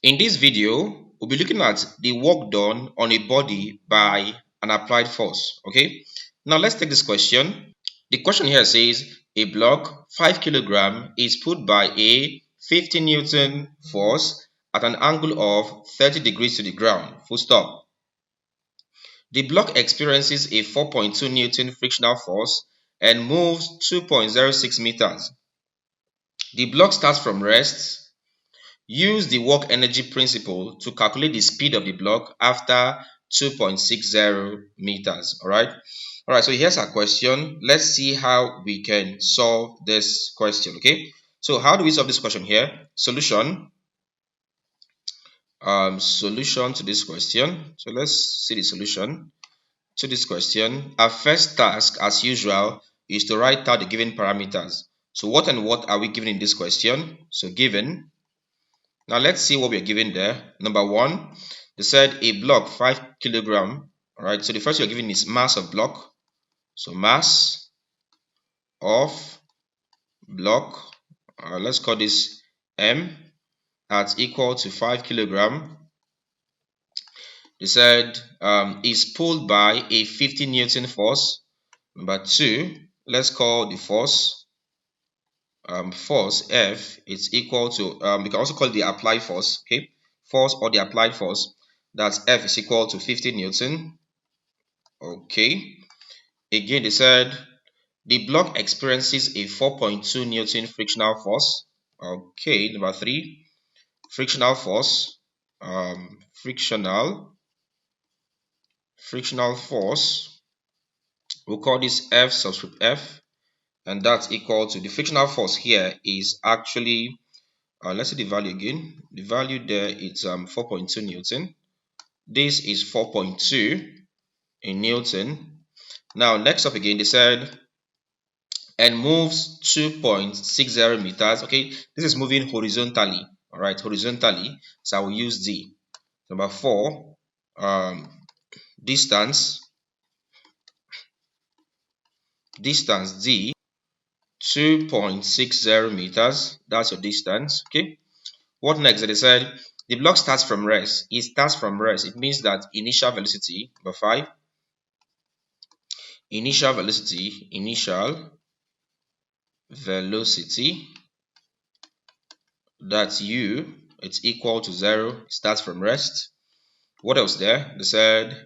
In this video, we'll be looking at the work done on a body by an applied force. Okay, now let's take this question. The question here says a block 5 kilogram is put by a 50 Newton force at an angle of 30 degrees to the ground. Full stop. The block experiences a 4.2 Newton frictional force and moves 2.06 meters. The block starts from rest. Use the work energy principle to calculate the speed of the block after 2.60 meters. All right, so here's our question. Let's see how we can solve this question. Okay, so how do we solve this question here? Solution to this question. So let's see the solution to this question. Our first task, as usual, is to write out the given parameters. So what and what are we given in this question? So given. Now let's see what we're given there. Number one, they said a block 5 kilogram. All right, so the first you're given is mass of block. So mass of block, let's call this M, at equal to 5 kilogram. They said is pulled by a 50 Newton force. Number two, let's call the force F is equal to, we can also call it the applied force, okay? Force or the applied force, that's F is equal to 50 Newton, okay? Again, they said the block experiences a 4.2 Newton frictional force, okay? Number three, frictional force, frictional force, we'll call this F subscript F, and that's equal to the frictional force here is actually let's see the value again. The value there is 4.2 Newton. This is 4.2 in Newton. Now next up again, they said and moves 2.60 meters. Okay, this is moving horizontally. All right, horizontally. So I will use D. Number four, distance D, 2.60 meters. That's your distance. Okay. What next? They said the block starts from rest. It starts from rest. It means that initial velocity, number five, initial velocity, that's U, it's equal to 0, starts from rest. What else there? They said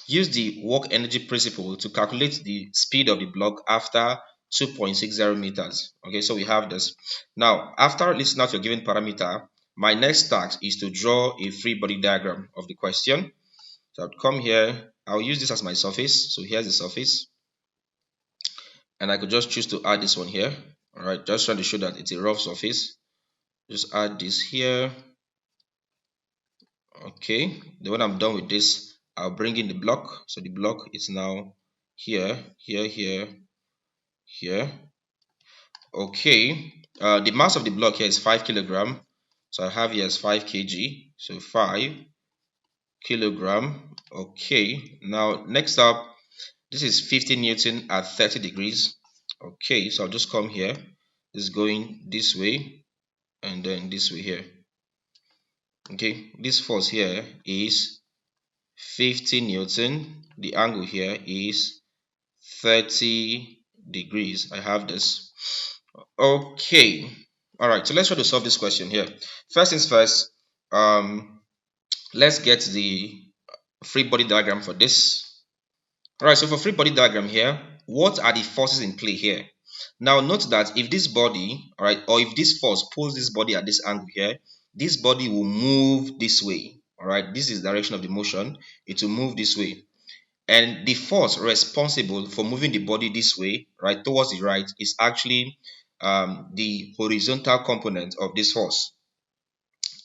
use the work energy principle to calculate the speed of the block after 2.60 meters. Okay, so we have this. Now, after listening out your given parameter, my next task is to draw a free body diagram of the question. So I'll come here, I'll use this as my surface. So here's the surface. And I could just choose to add this one here. All right, just trying to show that it's a rough surface. Just add this here. Okay, then when I'm done with this, I'll bring in the block. So the block is now here. Okay, the mass of the block here is 5 kilogram. So I have here as 5 kg. So 5 kilogram. Okay, now next up, this is 50 Newton at 30 degrees. Okay, so I'll just come here. This is going this way and then this way here. Okay, this force here is 50 Newton. The angle here is 30 degrees. I have this. Okay, all right, so let's try to solve this question here. First things first, let's get the free body diagram for this. All right, so for free body diagram here, what are the forces in play here? Now note that if this body, all right, or if this force pulls this body at this angle here, this body will move this way. All right, this is the direction of the motion. It will move this way. And the force responsible for moving the body this way, right, towards the right, is actually the horizontal component of this force.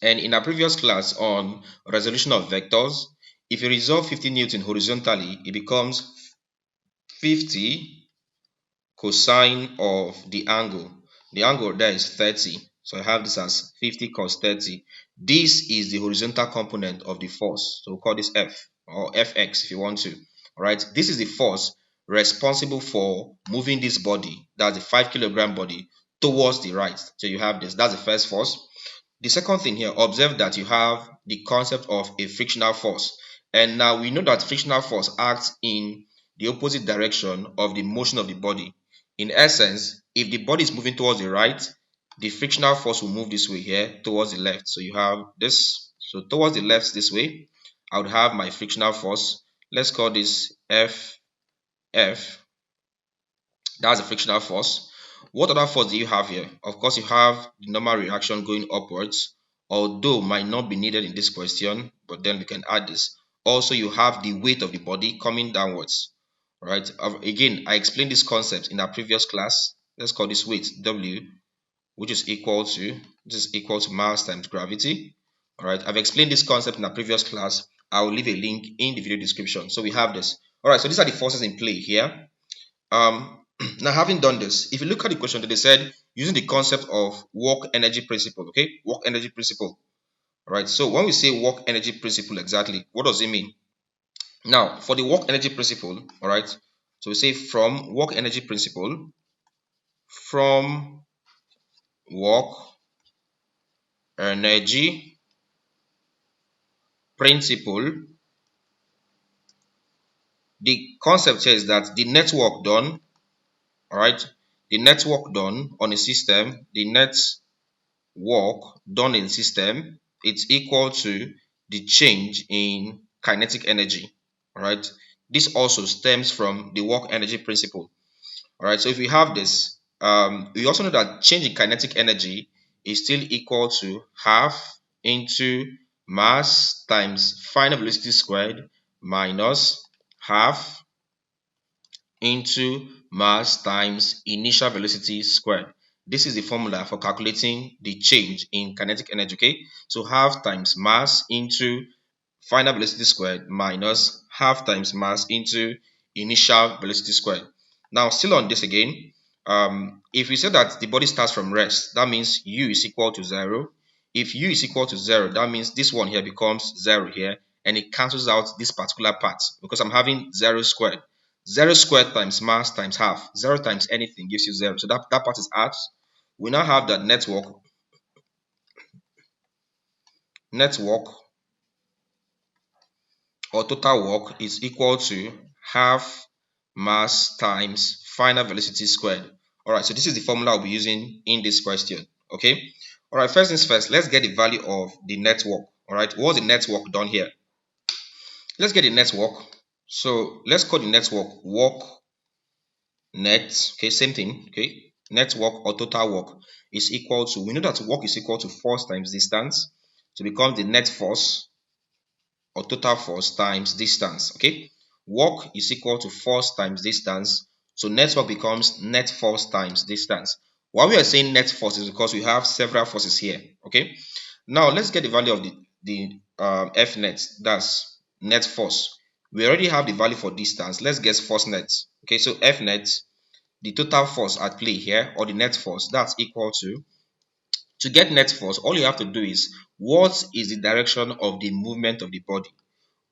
And in our previous class on resolution of vectors, if you resolve 50 Newton horizontally, it becomes 50 cosine of the angle. The angle there is 30. So I have this as 50 cos 30. This is the horizontal component of the force. So we'll call this F or Fx if you want to. All right. This is the force responsible for moving this body, that's the 5 kilogram body, towards the right. So you have this. That's the first force. The second thing here, observe that you have the concept of a frictional force. And now we know that frictional force acts in the opposite direction of the motion of the body. In essence, if the body is moving towards the right, the frictional force will move this way here towards the left. So you have this. So towards the left this way, I would have my frictional force. Let's call this F. That's a frictional force. What other force do you have here? Of course, you have the normal reaction going upwards, although might not be needed in this question, but then we can add this. Also, you have the weight of the body coming downwards. Right? Again, I explained this concept in our previous class. Let's call this weight W, which is equal to mass times gravity. All right, I've explained this concept in our previous class. I will leave a link in the video description. So we have this. All right, so these are the forces in play here. Now, having done this, if you look at the question that they said using the concept of work energy principle, okay, work energy principle. All right, so when we say work energy principle, exactly what does it mean? Now, for the work energy principle, all right, so we say from work energy principle, from work energy principle, the concept here is that the net work done, all right, the net work done on a system, the net work done in system, it's equal to the change in kinetic energy. All right, this also stems from the work energy principle. All right, so if we have this, we also know that change in kinetic energy is still equal to half into mass times final velocity squared minus half into mass times initial velocity squared. This is the formula for calculating the change in kinetic energy, okay? So half times mass into final velocity squared minus half times mass into initial velocity squared. Now, still on this again, if we say that the body starts from rest, that means u is equal to 0. If u is equal to 0, that means this one here becomes 0 here, and it cancels out this particular part because I'm having 0 squared. 0 squared times mass times half. 0 times anything gives you 0. So that part is out. We now have that network or total work is equal to half mass times final velocity squared. All right, so this is the formula I'll be using in this question. Okay. All right, first things first, let's get the value of the network. All right, what's the network done here? Let's get the network. So let's call the network work net. Okay, same thing. Okay, network or total work is equal to, we know that work is equal to force times distance, to become the net force or total force times distance. Okay, work is equal to force times distance, so net work becomes net force times distance. Why we are saying net force is because we have several forces here. Okay, now let's get the value of the F net, that's net force. We already have the value for distance. Let's guess force net. Okay, so F net, the total force at play here, or the net force, that's equal to get net force, all you have to do is, what is the direction of the movement of the body?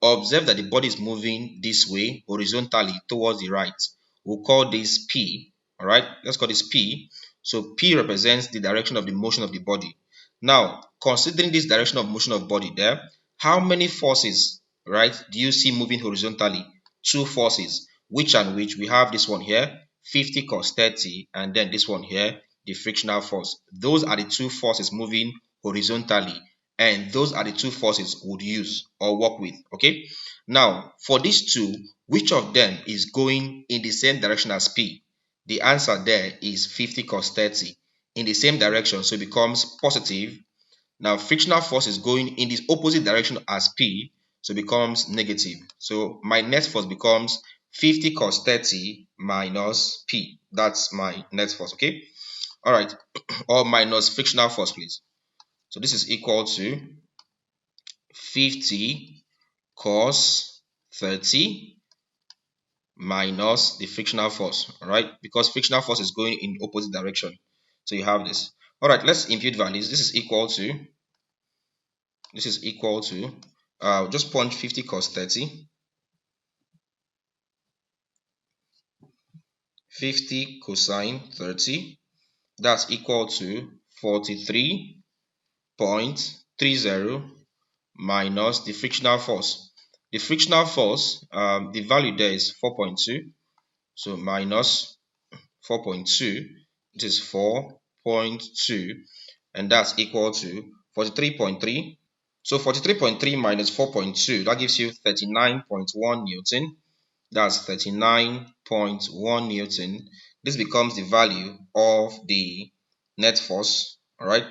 Observe that the body is moving this way horizontally towards the right. We'll call this P. All right, let's call this P. So P represents the direction of the motion of the body. Now, considering this direction of motion of body there, how many forces, right, do you see moving horizontally? Two forces. Which and which? We have this one here, 50 cos 30, and then this one here, the frictional force. Those are the two forces moving horizontally, and those are the two forces we would use or work with. Okay, now for these two, which of them is going in the same direction as P? The answer there is 50 cos 30, in the same direction, so it becomes positive. Now frictional force is going in this opposite direction as P, so it becomes negative. So my net force becomes 50 cos 30 minus P. That's my net force. Okay, all right, or minus frictional force, please. So this is equal to 50 cos 30 minus the frictional force. All right, because frictional force is going in opposite direction, so you have this. All right, let's impute values. This is equal to just punch 50 cos 30, 50 cosine 30, that's equal to 43 0.30 minus the frictional force. The frictional force, the value there is 4.2. So minus 4.2, it is 4.2, and that's equal to 43.3. So 43.3 minus 4.2, that gives you 39.1 Newton. That's 39.1 Newton. This becomes the value of the net force. All right.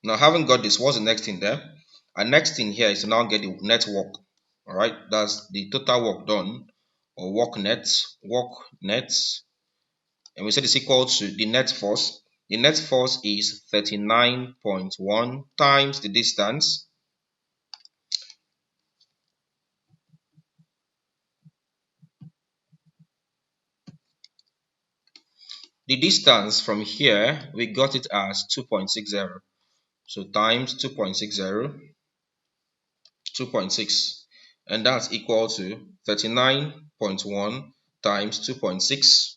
Now, having got this, what's the next thing there? Our next thing here is to now get the net work. All right. That's the total work done, or work net. And we said it's equal to the net force. The net force is 39.1 times the distance. The distance from here, we got it as 2.60. So times 2.6. And that's equal to 39.1 times 2.6.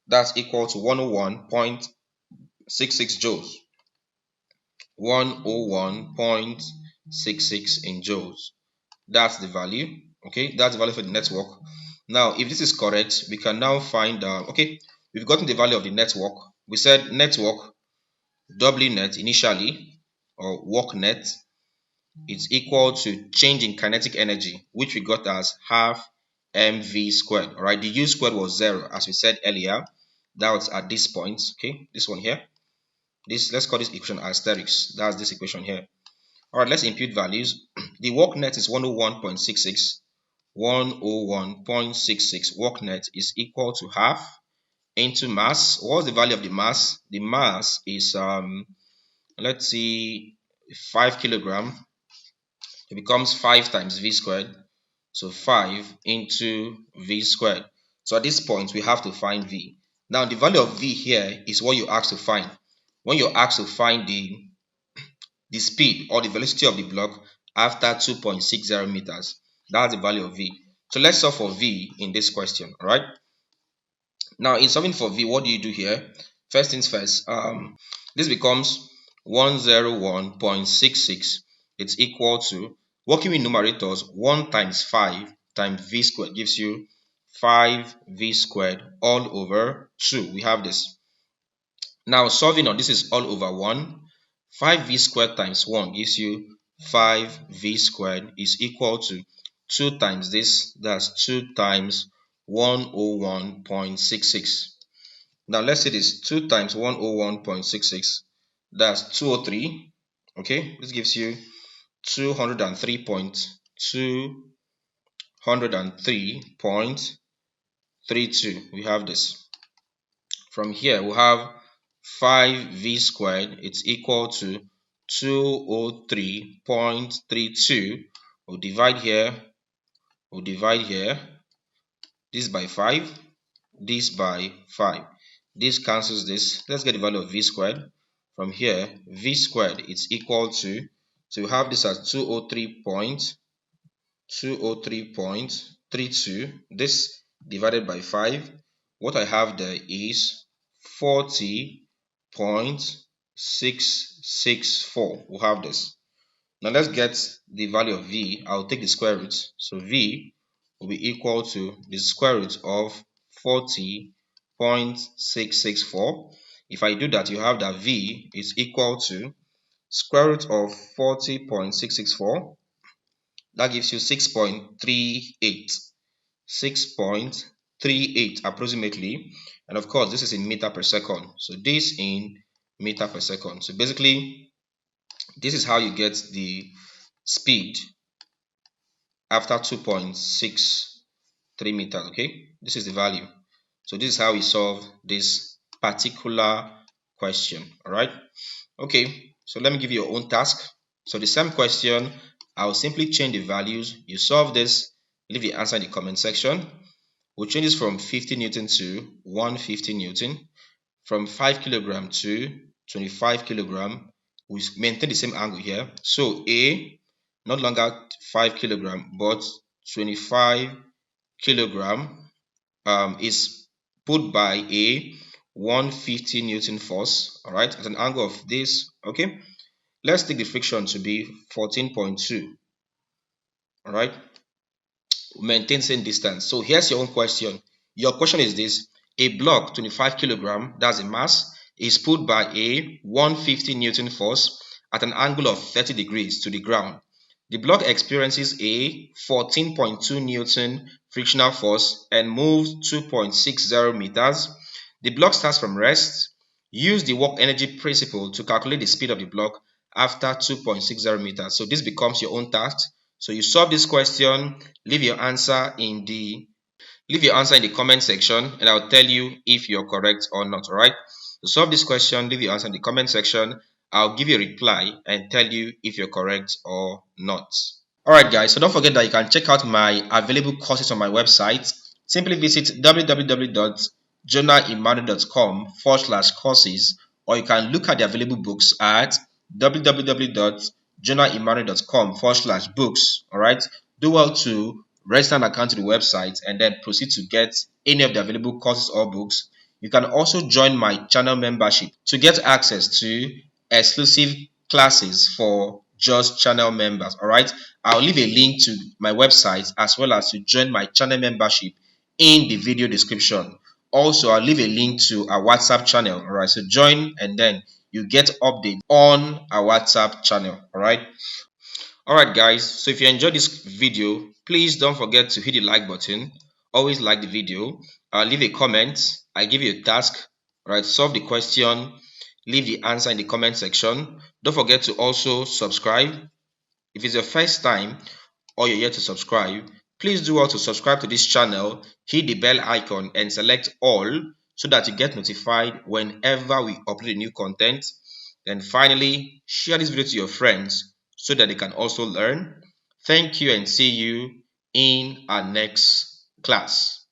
That's equal to 101.66 joules. 101.66 in joules. That's the value. Okay, that's the value for the network. Now, if this is correct, we can now find okay, we've gotten the value of the network. We said network W net initially, or work net, is equal to change in kinetic energy, which we got as half mv squared. All right, the u squared was 0, as we said earlier. That was at this point. Okay, this one here. This, let's call this equation asterisk. That's this equation here. All right, let's impute values. The work net is 101.66. 101.66 work net is equal to half into mass. What's the value of the mass? The mass is let's see, 5 kilogram. It becomes 5 times v squared. So 5 into v squared. So at this point, we have to find v. Now, the value of v here is what you're asked to find. When you're asked to find the speed or the velocity of the block after 2.60 meters, that's the value of v. So let's solve for v in this question. All right. Now, in solving for v, what do you do here? First things first, this becomes 101.66. It's equal to, working with numerators, 1 times 5 times v squared gives you 5v squared all over 2. We have this. Now, solving on this is all over 1. 5v squared times 1 gives you 5v squared is equal to 2 times this. That's 2 times 101.66. Now, let's say this 2 times 101.66. That's 203. Okay, this gives you 203.32. We have this. From here, we have 5v squared. It's equal to 203.32. We'll divide here. This by 5. This by 5. This cancels this. Let's get the value of v squared. From here, v squared is equal to, so we have this as 203.32. This divided by 5. What I have there is 40.664. We'll have this. Now let's get the value of v. I'll take the square root. So v will be equal to the square root of 40.664. If I do that, you have that v is equal to square root of 40.664. That gives you 6.38. 6.38 approximately. And of course, this is in meter per second. So this in meter per second. So basically, this is how you get the speed after 2.63 meters. Okay, this is the value. So this is how we solve this particular question. All right. Okay, so let me give you your own task. So the same question, I'll simply change the values. You solve this, leave the answer in the comment section. We'll change this from 50 Newton to 150 Newton, from 5 kilogram to 25 kilogram. We maintain the same angle here. So A, no longer 5 kilogram, but 25 kilogram is put by a 150 Newton force, all right, at an angle of this. Okay, Let's take the friction to be 14.2. All right, maintain same distance. So here's your own question. Your question is this: a block 25 kilogram, that's a mass, is pulled by a 150 Newton force at an angle of 30 degrees to the ground. The block experiences a 14.2 Newton frictional force and moves 2.60 meters. The block starts from rest. Use the work energy principle to calculate the speed of the block after 2.60 meters. So this becomes your own task. So you solve this question, leave your answer in the comment section, and I'll tell you if you're correct or not. All right. To solve this question, leave your answer in the comment section. I'll give you a reply and tell you if you're correct or not. Alright guys, so don't forget that you can check out my available courses on my website. Simply visit www.jonahemmanuel.com/courses, or you can look at the available books at www.jonahemmanuel.com/books. Alright, do well to register an account to the website and then proceed to get any of the available courses or books. You can also join my channel membership to get access to exclusive classes for just channel members. All right, I'll leave a link to my website as well as to join my channel membership in the video description. Also, I'll leave a link to our WhatsApp channel. All right, so join and then you get updates on our WhatsApp channel. All right. Alright guys, so if you enjoyed this video, please don't forget to hit the like button. Always like the video. Leave a comment. I give you a task. Alright, solve the question. Leave the answer in the comment section. Don't forget to also subscribe. If it's your first time or you're yet to subscribe, please do well to subscribe to this channel, hit the bell icon and select all so that you get notified whenever we upload new content. Then finally, share this video to your friends so that they can also learn. Thank you and see you in our next class.